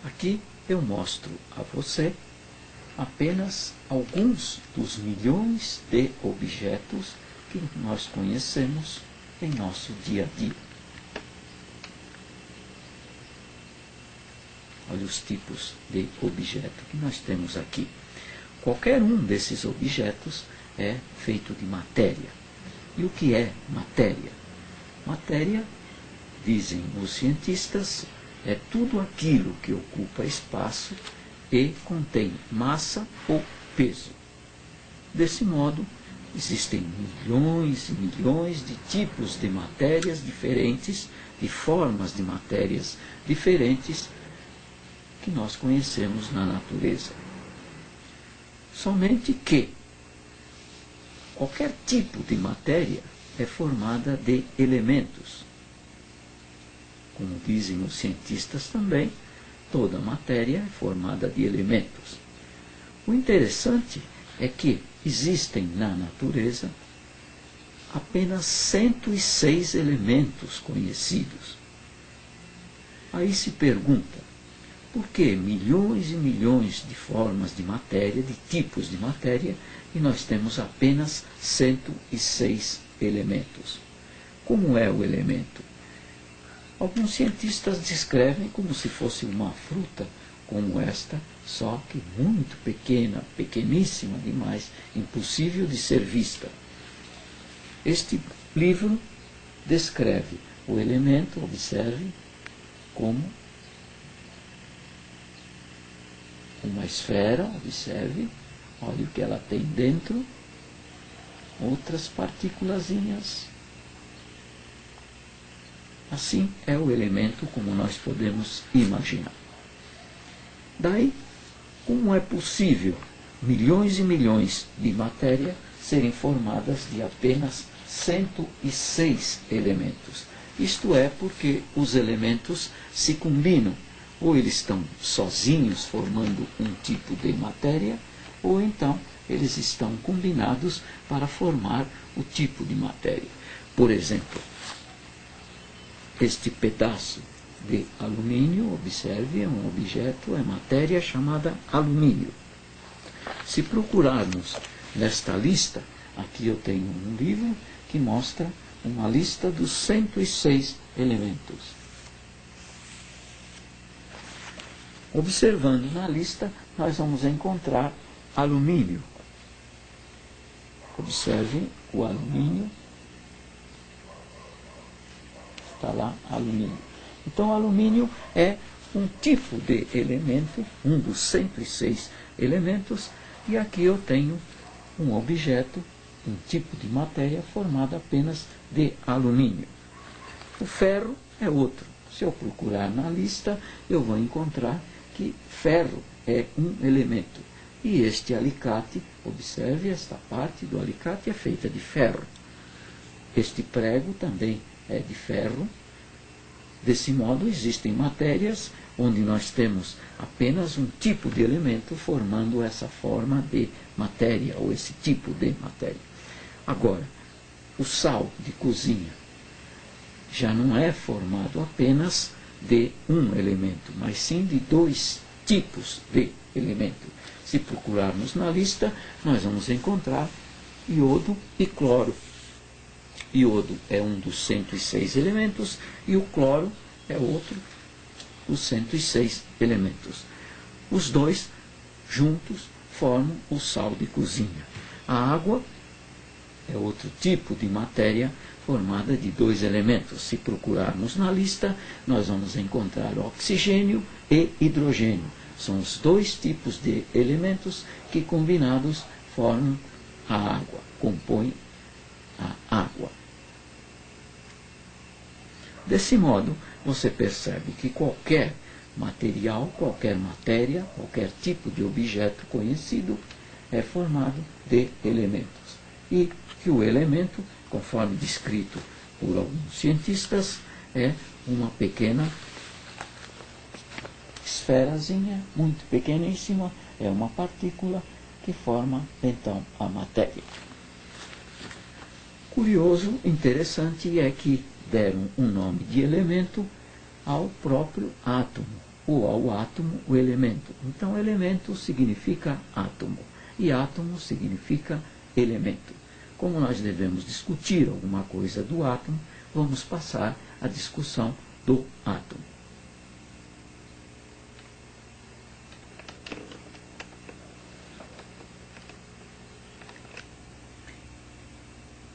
Aqui eu mostro a você apenas alguns dos milhões de objetos que nós conhecemos em nosso dia a dia. Olha os tipos de objeto que nós temos aqui. Qualquer um desses objetos é feito de matéria. E o que é matéria? Matéria, dizem os cientistas, é tudo aquilo que ocupa espaço e contém massa ou peso. Desse modo, existem milhões e milhões de tipos de matérias diferentes, de formas de matérias diferentes, que nós conhecemos na natureza. Somente que qualquer tipo de matéria é formada de elementos. Como dizem os cientistas também, toda matéria é formada de elementos. O interessante é que existem na natureza apenas 106 elementos conhecidos. Aí se pergunta, por que milhões e milhões de formas de matéria, de tipos de matéria, e nós temos apenas 106 elementos? Como é o elemento? Alguns cientistas descrevem como se fosse uma fruta como esta, só que muito pequena, pequeníssima demais, impossível de ser vista. Este livro descreve o elemento, observe, como uma esfera, observe, olha o que ela tem dentro, outras partículazinhas. Assim é o elemento como nós podemos imaginar. Daí, como é possível milhões e milhões de matéria serem formadas de apenas 106 elementos? Isto é porque os elementos se combinam. Ou eles estão sozinhos formando um tipo de matéria, ou então eles estão combinados para formar o tipo de matéria. Por exemplo, este pedaço de alumínio, observe, é um objeto, é matéria chamada alumínio. Se procurarmos nesta lista, aqui eu tenho um livro que mostra uma lista dos 106 elementos. Observando na lista, nós vamos encontrar alumínio. Observe o alumínio. Está lá, alumínio. Então, alumínio é um tipo de elemento, um dos 106 elementos, e aqui eu tenho um objeto, um tipo de matéria formada apenas de alumínio. O ferro é outro. Se eu procurar na lista, eu vou encontrar que ferro é um elemento. E este alicate, observe, esta parte do alicate é feita de ferro. Este prego também é de ferro. Desse modo, existem matérias onde nós temos apenas um tipo de elemento formando essa forma de matéria, ou esse tipo de matéria. Agora, o sal de cozinha já não é formado apenas de um elemento, mas sim de dois tipos de elemento. Se procurarmos na lista, nós vamos encontrar iodo e cloro. Iodo é um dos 106 elementos e o cloro é outro dos 106 elementos. Os dois juntos formam o sal de cozinha. A água é outro tipo de matéria formada de dois elementos. Se procurarmos na lista, nós vamos encontrar oxigênio e hidrogênio. São os dois tipos de elementos que combinados formam a água, compõem a água. Desse modo, você percebe que qualquer material, qualquer matéria, qualquer tipo de objeto conhecido é formado de elementos. E que o elemento, conforme descrito por alguns cientistas, é uma pequena esferazinha, muito pequeníssima, é uma partícula que forma, então, a matéria. Curioso, interessante é que deram um nome de elemento ao próprio átomo. ou ao átomo o elemento. Então, elemento significa átomo, e átomo significa elemento. Como nós devemos discutir alguma coisa do átomo, vamos passar à discussão do átomo.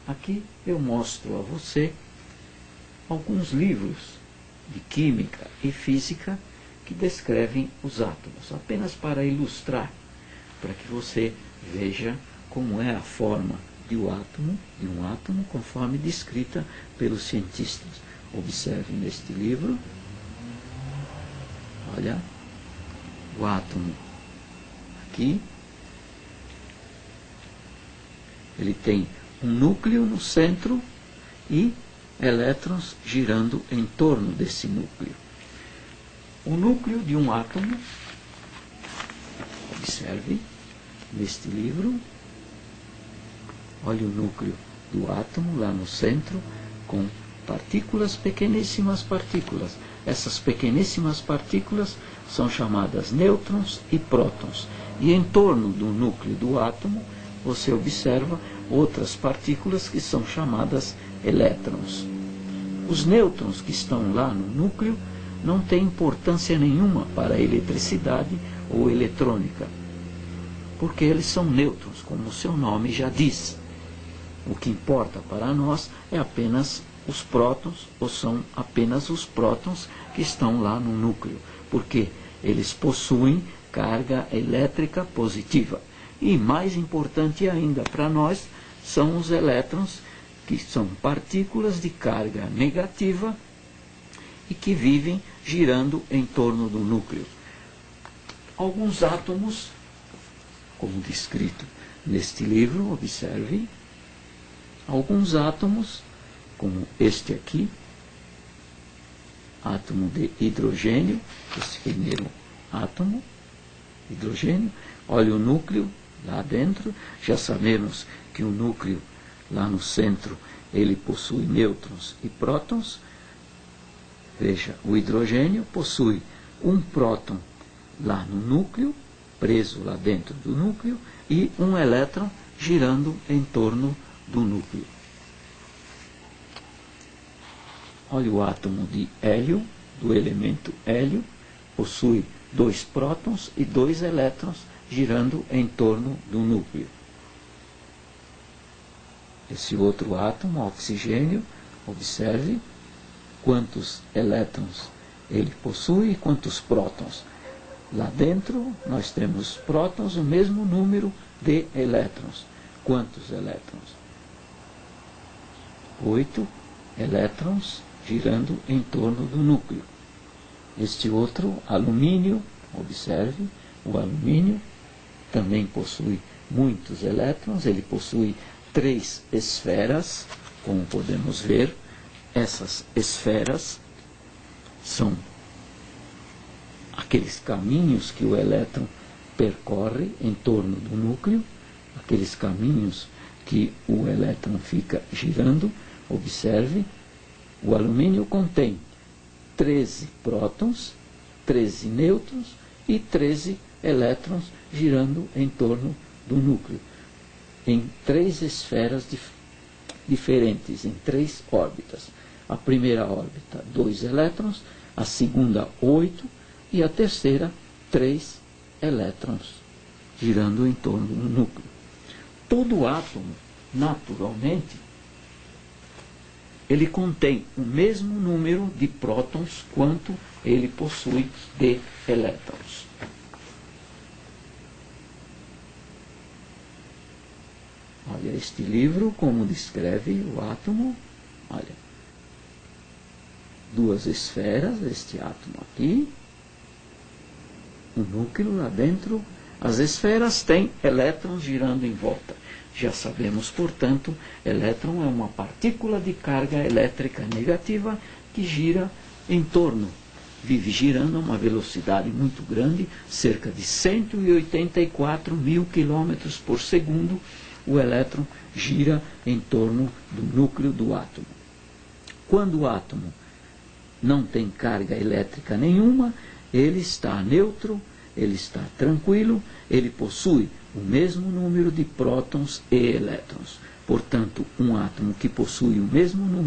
Aqui eu mostro a você alguns livros de química e física que descrevem os átomos, apenas para ilustrar, para que você veja como é a forma de um átomo conforme descrita pelos cientistas. Observe neste livro, olha, o átomo aqui, ele tem um núcleo no centro e elétrons girando em torno desse núcleo. O núcleo de um átomo, observe neste livro, olha o núcleo do átomo lá no centro, com partículas, pequeníssimas partículas. Essas pequeníssimas partículas são chamadas nêutrons e prótons. E em torno do núcleo do átomo, você observa outras partículas que são chamadas elétrons. Os nêutrons que estão lá no núcleo não têm importância nenhuma para a eletricidade ou eletrônica, porque eles são nêutrons, como o seu nome já diz. O que importa para nós é apenas os prótons, ou são apenas os prótons que estão lá no núcleo, porque eles possuem carga elétrica positiva. E mais importante ainda para nós são os elétrons, que são partículas de carga negativa e que vivem girando em torno do núcleo. Alguns átomos, como descrito neste livro, observe, alguns átomos, como este aqui, átomo de hidrogênio, esse primeiro átomo, hidrogênio, olha o núcleo lá dentro, já sabemos que o núcleo lá no centro, ele possui nêutrons e prótons. Veja, o hidrogênio possui um próton lá no núcleo, preso lá dentro do núcleo, e um elétron girando em torno do núcleo. Olha o átomo de hélio, do elemento hélio, possui 2 prótons e 2 elétrons girando em torno do núcleo. Esse outro átomo, oxigênio, observe quantos elétrons ele possui e quantos prótons. Lá dentro nós temos prótons, o mesmo número de elétrons. Quantos elétrons? 8 elétrons girando em torno do núcleo. Este outro, alumínio, observe, o alumínio também possui muitos elétrons, ele possui 3 esferas, como podemos ver. Essas esferas são aqueles caminhos que o elétron percorre em torno do núcleo, aqueles caminhos que o elétron fica girando. Observe, o alumínio contém 13 prótons, 13 nêutrons e 13 elétrons girando em torno do núcleo, em 3 esferas diferentes, em 3 órbitas. A primeira órbita, 2 elétrons, a segunda, 8, e a terceira, 3 elétrons, girando em torno do núcleo. Todo átomo, naturalmente, ele contém o mesmo número de prótons quanto ele possui de elétrons. Olha este livro, como descreve o átomo. Olha, 2 esferas, este átomo aqui, o núcleo lá dentro. As esferas têm elétrons girando em volta. Já sabemos, portanto, elétron é uma partícula de carga elétrica negativa que gira em torno, vive girando a uma velocidade muito grande, cerca de 184 mil quilômetros por segundo. O elétron gira em torno do núcleo do átomo. Quando o átomo não tem carga elétrica nenhuma, ele está neutro, ele está tranquilo, ele possui o mesmo número de prótons e elétrons. Portanto, um átomo que possui o mesmo número